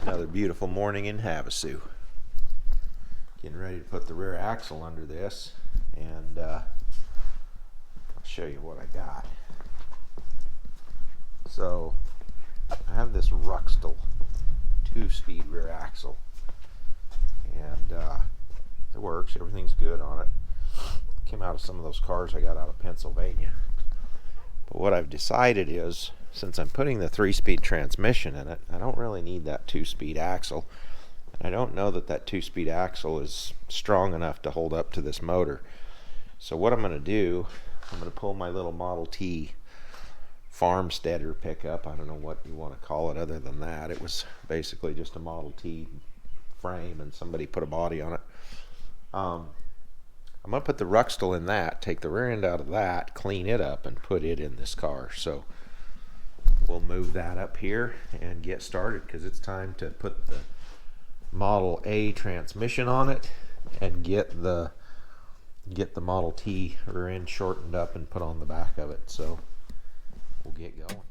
Another beautiful morning in Havasu. Getting ready to put the rear axle under this, and I'll show you what I got. So I have this Ruxtal 2-speed rear axle, and it works. Everything's good on it. Came out of some of those cars I got out of Pennsylvania. But what I've decided is, since I'm putting the 3-speed transmission in it, I don't really need that 2-speed axle. And I don't know that that 2-speed axle is strong enough to hold up to this motor. So what I'm going to do, I'm going to pull my little Model T farmsteader pickup. I don't know what you want to call it other than that. It was basically just a Model T frame and somebody put a body on it. I'm going to put the Ruxtal in that, take the rear end out of that, clean it up, and put it in this car. So we'll move that up here and get started, because it's time to put the Model A transmission on it and get the Model T rear end shortened up and put on the back of it. So we'll get going.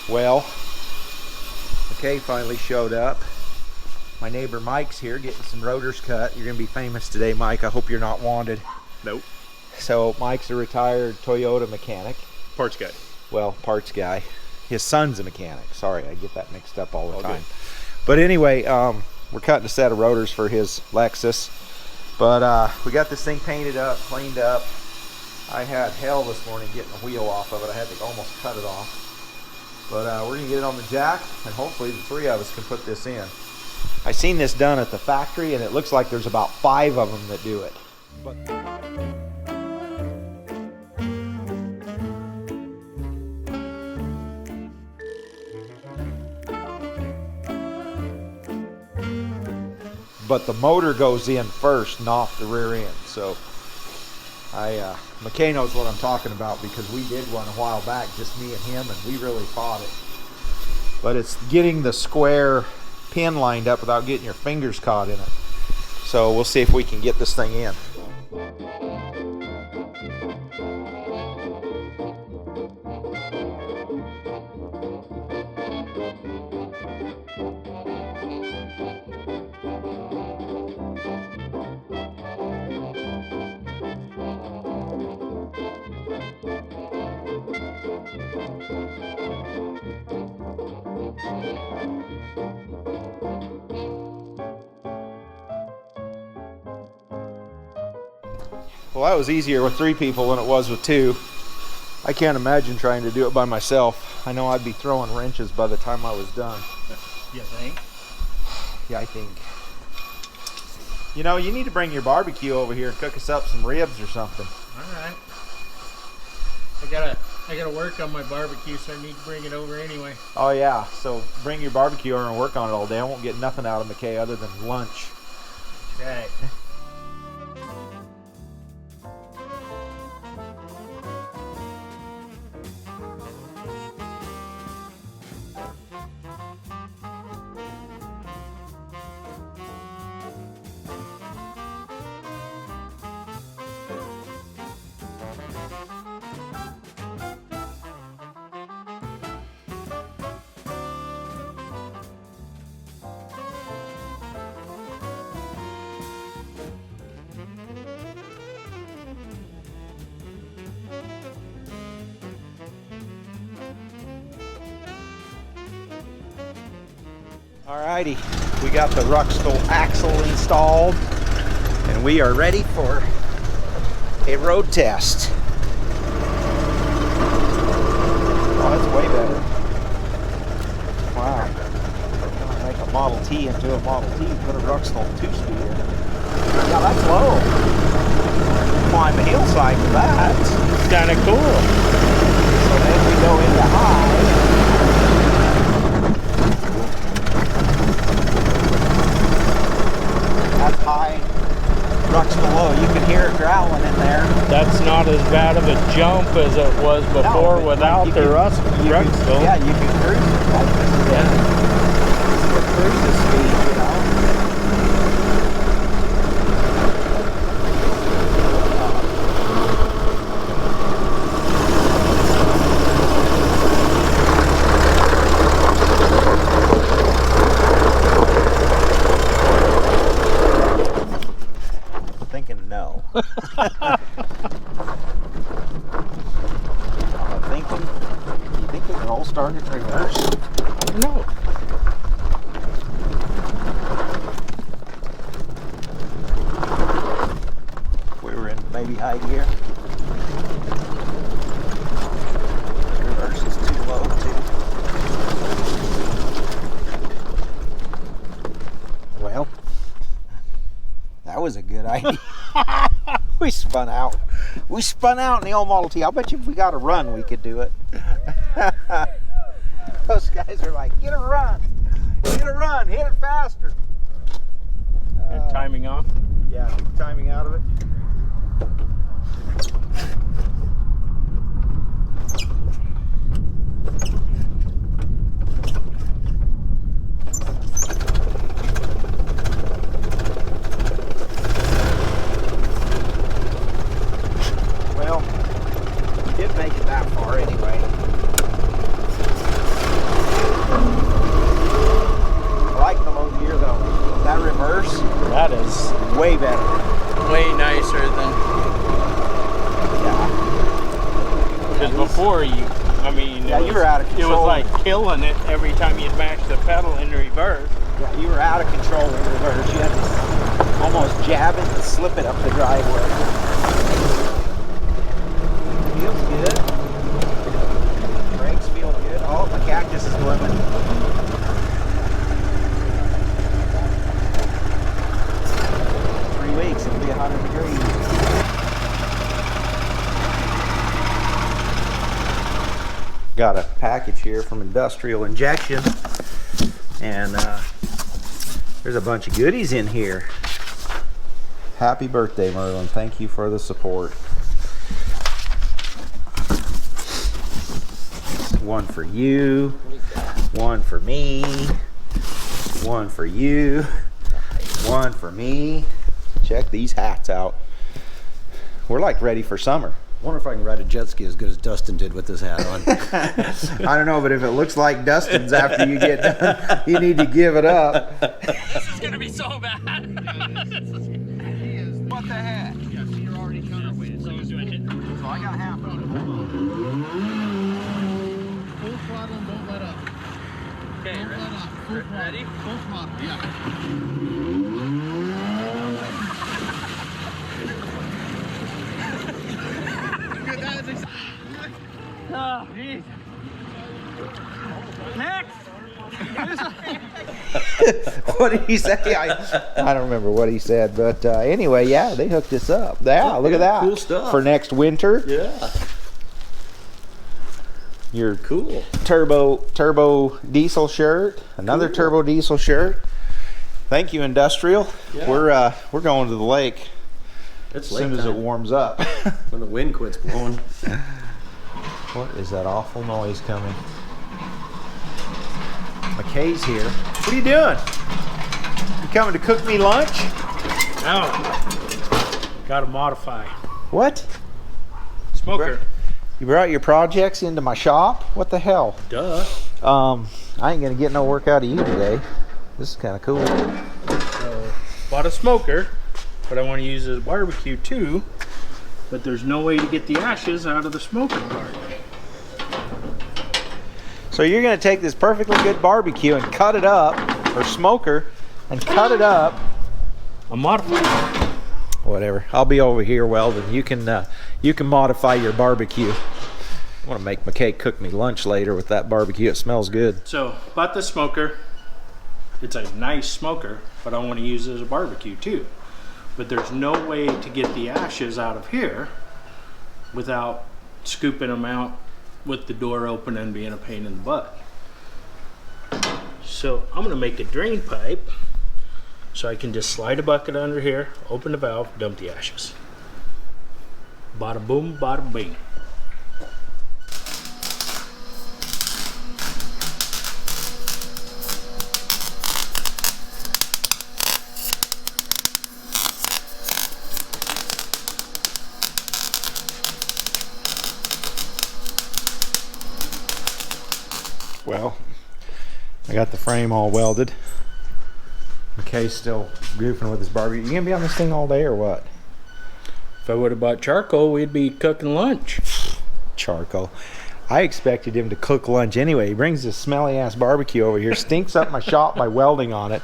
Well, Makay finally showed up. My neighbor Mike's here getting some rotors cut. You're going to be famous today, Mike. I hope you're not wanted. Nope. So Mike's a retired Toyota mechanic. Parts guy. Well, parts guy. His son's a mechanic. Sorry, I get that mixed up all the time. Good. But anyway, we're cutting a set of rotors for his Lexus. But we got this thing painted up, cleaned up. I had hell this morning getting the wheel off of it. I had to almost cut it off. But we're going to get it on the jack, and hopefully the 3 of us can put this in. I seen this done at the factory, and it looks like there's about 5 of them that do it. But the motor goes in first, not the rear end. So Makay knows what I'm talking about, because we did one a while back, just me and him, and we really fought it. But it's getting the square pin lined up without getting your fingers caught in it. So we'll see if we can get this thing in. Well, that was easier with 3 people than it was with 2. I can't imagine trying to do it by myself. I know I'd be throwing wrenches by the time I was done. You think? Yeah, I think. You know, you need to bring your barbecue over here and cook us up some ribs or something. All right. I gotta work on my barbecue, so I need to bring it over anyway. Oh yeah, so bring your barbecue over and work on it all day. I won't get nothing out of Makay other than lunch. Right. Alrighty, we got the Ruxtal axle installed, and we are ready for a road test. Oh, that's way better. Wow. Make a Model T into a Model T, put a Ruxstall 2-speed in it. Yeah, that's low. Climb a hillside with that. It's kind of cool. So then we go into high. That's high. Ruxstall low. You can hear it growling in there. That's not as bad of a jump as it was before without the Ruxstall. Yeah, you can cruise it. Like this is the cruise speed, you know. No. I'm thinking, do you think they can all start in reverse? I don't know. We were in maybe high gear. Reverse is too low too. Well, that was a good idea. We spun out. We spun out in the old Model T. I'll bet you if we got a run, we could do it. Those guys are like, get a run. Get a run. Hit it faster. Good timing off. Yeah, timing out of it. Didn't make it that far anyway. I like the low gear though. That reverse, That is way better. way nicer than. Yeah. Because before you were out of It control. was like killing it every time you'd mash the pedal in reverse. Yeah, you were out of control in reverse. You had to almost jab it and slip it up the driveway. Feels good. Brakes feel good. Oh, my cactus is blooming. 3 weeks, it'll be 100 degrees. Got a package here from Industrial Injection, and there's a bunch of goodies in here. Happy birthday, Merlin. Thank you for the support. One for you, one for me, one for you, one for me. Check these hats out. We're like ready for summer. I wonder if I can ride a jet ski as good as Dustin did with this hat on. I don't know, but if it looks like Dustin's after you get done, you need to give it up. This is gonna be so bad. What the heck? Yeah, so you're already counterweight. So So I got half of it. Full throttle and don't let up. okay, Don't let up. Full throttle. ready? Full throttle, yeah. Good, that is exactly. Oh, jeez. Next. What did he say? I don't remember what he said, but anyway, yeah, they hooked us up. Yeah, look at that. Cool stuff. For next winter. Yeah. Your Cool. turbo diesel shirt, another Cool. turbo diesel shirt. Thank you, Industrial. Yeah. We're going to the lake It's as soon as it warms up. when the wind quits blowing. What is that awful noise coming? Makay's here. What are you doing? You coming to cook me lunch? No. Gotta modify. What? Smoker. You brought your projects into my shop? What the hell? Duh. I ain't gonna get no work out of you today. This is kind of cool. So, bought a smoker, but I want to use it as a barbecue too. But there's no way to get the ashes out of the smoker part. So you're gonna take this perfectly good barbecue and cut it up, or smoker, and cut it up. I'm modifying. Whatever. I'll be over here welding. You can modify your barbecue. I want to make Makay cook me lunch later with that barbecue. It smells good. So, bought the smoker. It's a nice smoker, but I want to use it as a barbecue too. But there's no way to get the ashes out of here without scooping them out with the door open and being a pain in the butt. So I'm gonna make a drain pipe so I can just slide a bucket under here, open the valve, dump the ashes. Bada boom, bada bing. Well, I got the frame all welded. Makay's still goofing with his barbecue. You gonna be on this thing all day or what? If I would have bought charcoal, we'd be cooking lunch. Charcoal. I expected him to cook lunch anyway. He brings this smelly ass barbecue over here, stinks up my shop by welding on it.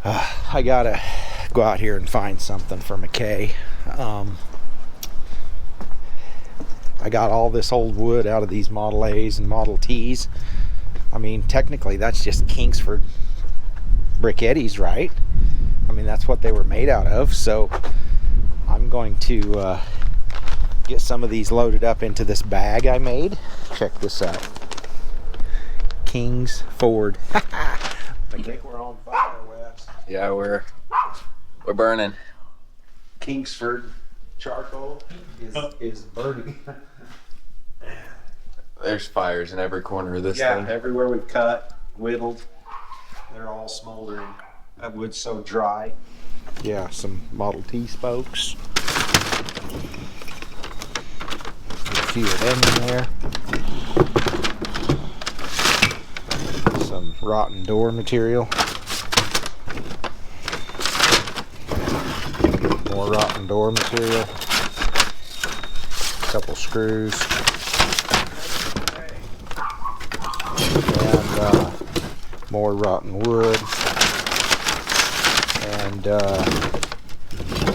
I gotta go out here and find something for Makay. I got all this old wood out of these Model A's and Model T's. I mean, technically that's just Kingsford briquettes, right? I mean, that's what they were made out of. So I'm going to get some of these loaded up into this bag I made. Check this out. Kingsford. I think we're on fire, Wes. Yeah, we're burning. Kingsford charcoal is burning. There's fires in every corner of this Yeah, thing. everywhere we've cut, whittled, they're all smoldering. That wood's so dry. Yeah, some Model T spokes. A few of them in there. Some rotten door material. More rotten door material. A couple screws. And more rotten wood. And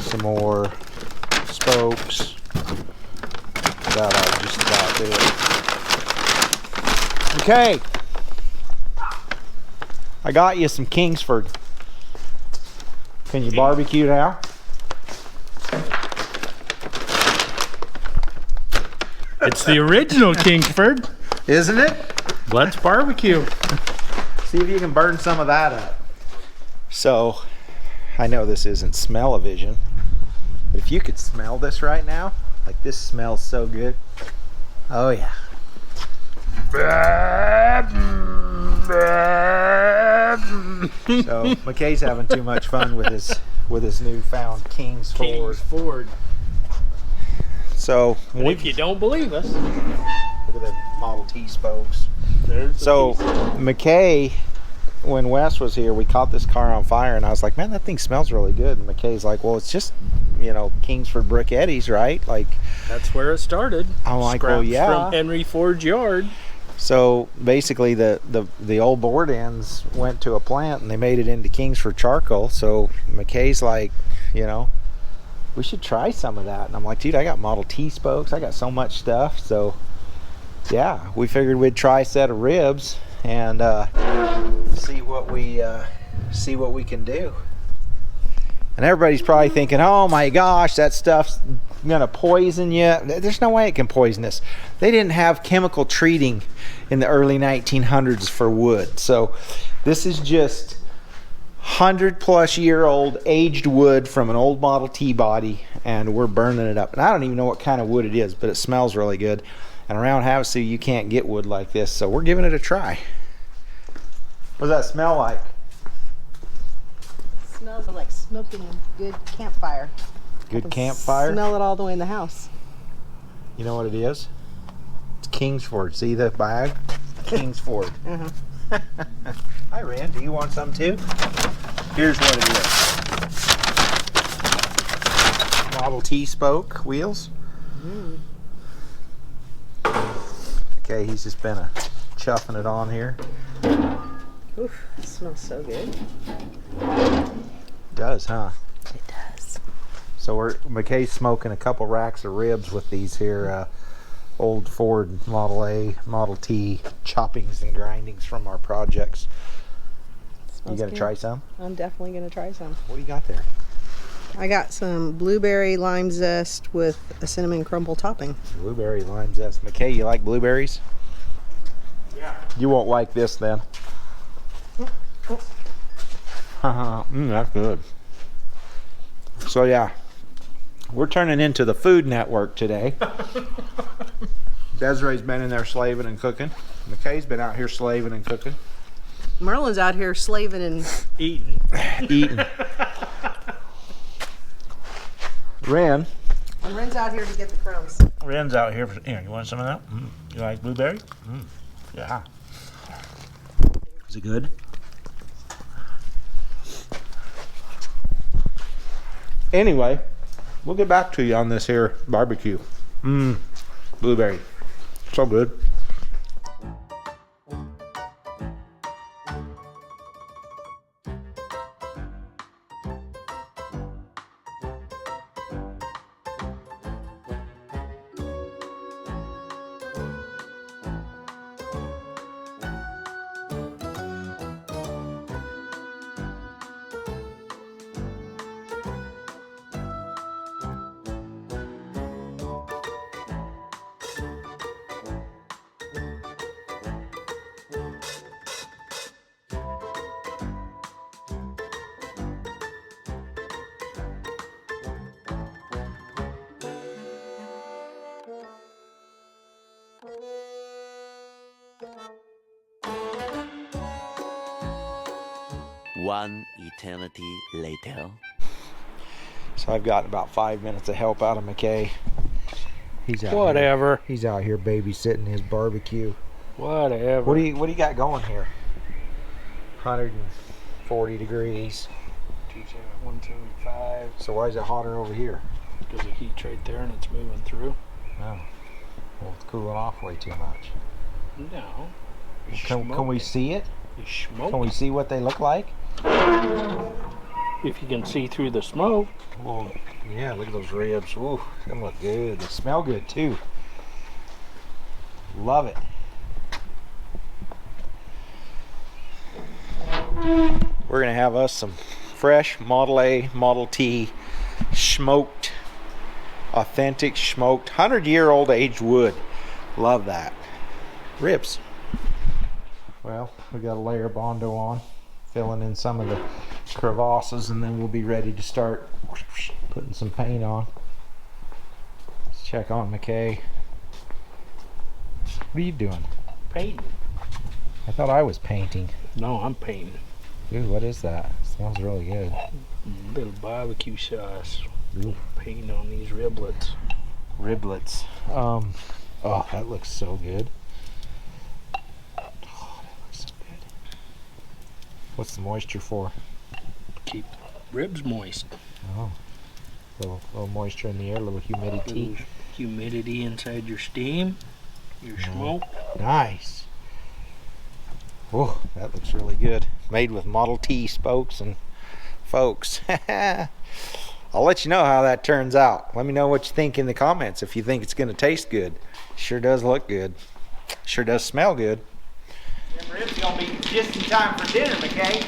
some more spokes. That ought to just about do it. Okay. I got you some Kingsford. Can you barbecue now? It's the original Kingsford. Isn't it? Let's barbecue. See if you can burn some of that up. So, I know this isn't smell-o-vision, but if you could smell this right now, like this smells so good. Oh yeah. So Makay's having too much fun with his newfound Kingsford. Ford. So And if you don't believe us, look at the Model T spokes. there's the So piece. Makay, when Wes was here, we caught this car on fire, and I was like, "Man, that thing smells really good." And Makay's like, "Well, it's just, Kingsford briquettes, right?" Like, That's where it started. I'm like, "Well, Scraps yeah." From Henry Ford's yard. So basically, the old board ends went to a plant, and they made it into Kingsford charcoal. So Makay's like, we should try some of that. And I'm like, dude, I got Model T spokes. I got so much stuff. So yeah, we figured we'd try a set of ribs and see what we can do. And everybody's probably thinking, oh my gosh, that stuff's gonna poison you. There's no way it can poison us. They didn't have chemical treating in the early 1900s for wood. So this is just 100+ year old aged wood from an old Model T body, and we're burning it up. And I don't even know what kind of wood it is, but it smells really good. And around Havasu you can't get wood like this, so we're giving it a try. What does that smell like? Smells like smoking a good campfire. I Good can campfire? Smell it all the way in the house. You know what it is? It's Kingsford. See the bag? Kingsford. Hi, Rand. Do you want some too? Here's what it is. Model T spoke wheels. Okay, he's just been chuffing it on here. Oof, it smells so good. Does, huh? It does. So McKay's smoking a couple racks of ribs with these here old Ford Model A, Model T choppings and grindings from our projects. You gonna try some? I'm definitely gonna try some. What do you got there? I got some blueberry lime zest with a cinnamon crumble topping. Blueberry lime zest. McKay, you like blueberries? Yeah. You won't like this then. That's good. So yeah, we're turning into the Food Network today. Desiree's been in there slaving and cooking. McKay's been out here slaving and cooking. Merlin's out here slaving and Eating. Eating. Ren. and Ren's out here to get the crumbs. Ren's out here for, here, you want some of that? You like blueberry? Yeah. Is it good? Anyway, we'll get back to you on this here barbecue. Blueberry. So good. One eternity later. So I've got about 5 minutes of help out of McKay. He's out Whatever. Here. He's out here babysitting his barbecue. Whatever. What do you got going here? 140 degrees. 175. So why is it hotter over here? Because the heat's right there and it's moving through. Oh. Well, it's cooling off way too much. No. Can we see it? You smoke. Can we see what they look like? If you can see through the smoke. Well, yeah, look at those ribs. Ooh, they look good. They smell good too. Love it. We're gonna have us some fresh Model A, Model T, smoked, authentic smoked, 100-year-old aged wood. Love that. Ribs. Well, we got a layer of Bondo on, filling in some of the crevasses, and then we'll be ready to start putting some paint on. Let's check on McKay. What are you doing? Painting. I thought I was painting. No, I'm painting. Dude, what is that? It smells really good. Little barbecue sauce. Ooh. Paint on these riblets. Riblets. Oh, that looks so good. Oh, that looks so good. What's the moisture for? Keep ribs moist. Oh, little moisture in the air, a little humidity. Little humidity inside your steam, your smoke. Nice. Oh, that looks really good. Made with Model T spokes and folks. I'll let you know how that turns out. Let me know what you think in the comments if you think it's going to taste good. Sure does look good. Sure does smell good. Them ribs going to be just in time for dinner, McKay.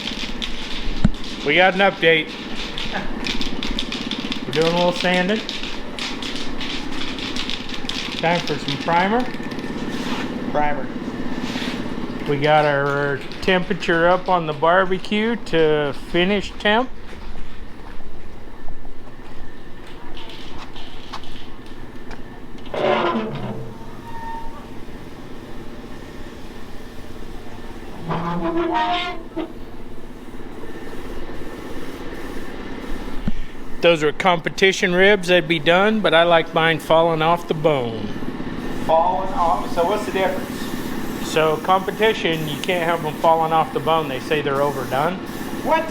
We got an update. We're doing a little sanding. Time for some primer. Primer. We got our temperature up on the barbecue to finish temp. Those are competition ribs, they'd be done, but I like mine falling off the bone. Falling off. So what's the difference? So competition, you can't have them falling off the bone. They say they're overdone. What?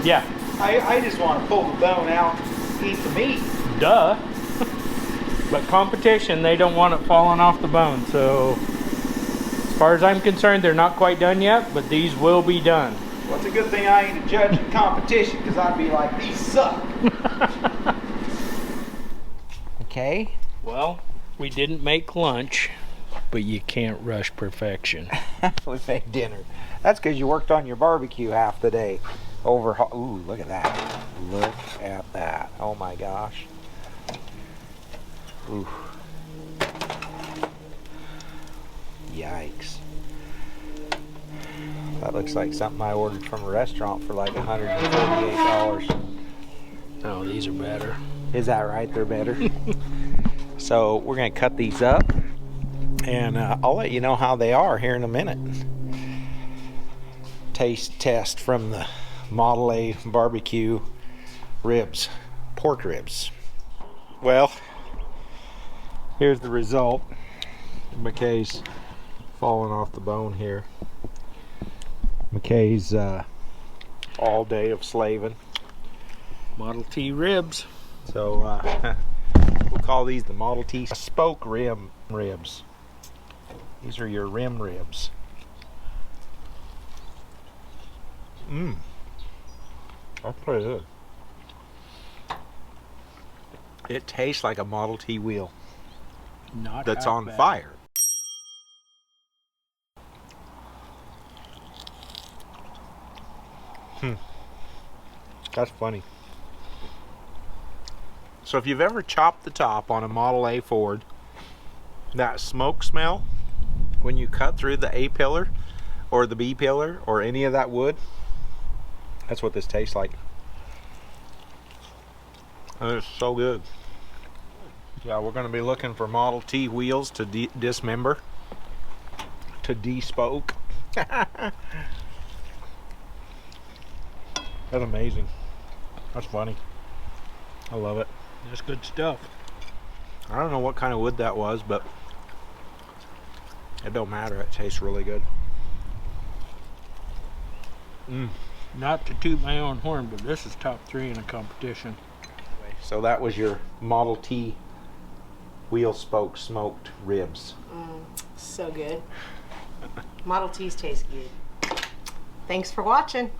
Yeah, I just want to pull the bone out and eat the meat. duh. But competition, they don't want it falling off the bone. So as far as I'm concerned, they're not quite done yet, but these will be done. Well, it's a good thing I ain't a judge in competition, because I'd be like, these suck. Okay. Well, we didn't make lunch. but you can't rush perfection. We made dinner. That's because you worked on your barbecue half the day. Ooh, look at that. Look at that. Oh my gosh. Ooh. Yikes. That looks like something I ordered from a restaurant for like $148. Oh, these are better. Is that right? They're better. So we're going to cut these up, and I'll let you know how they are here in a minute. Taste test from the Model A barbecue ribs, pork ribs. Well, here's the result. Makay's falling off the bone here. Makay's all day of slaving. Model T ribs. So we'll call these the Model T spoke rim ribs. These are your rim ribs. That's pretty good. It tastes like a Model T wheel Not that's half on bad. fire. That's funny. So if you've ever chopped the top on a Model A Ford, that smoke smell when you cut through the A pillar or the B pillar or any of that wood, that's what this tastes like. And it's so good. Yeah, we're going to be looking for Model T wheels to dismember, to despoke. That's amazing. That's funny. I love it. That's good stuff. I don't know what kind of wood that was, but it don't matter. It tastes really good. Not to toot my own horn, but this is top 3 in a competition. So that was your Model T wheel spoke smoked ribs. So good. Model T's taste good. Thanks for watching.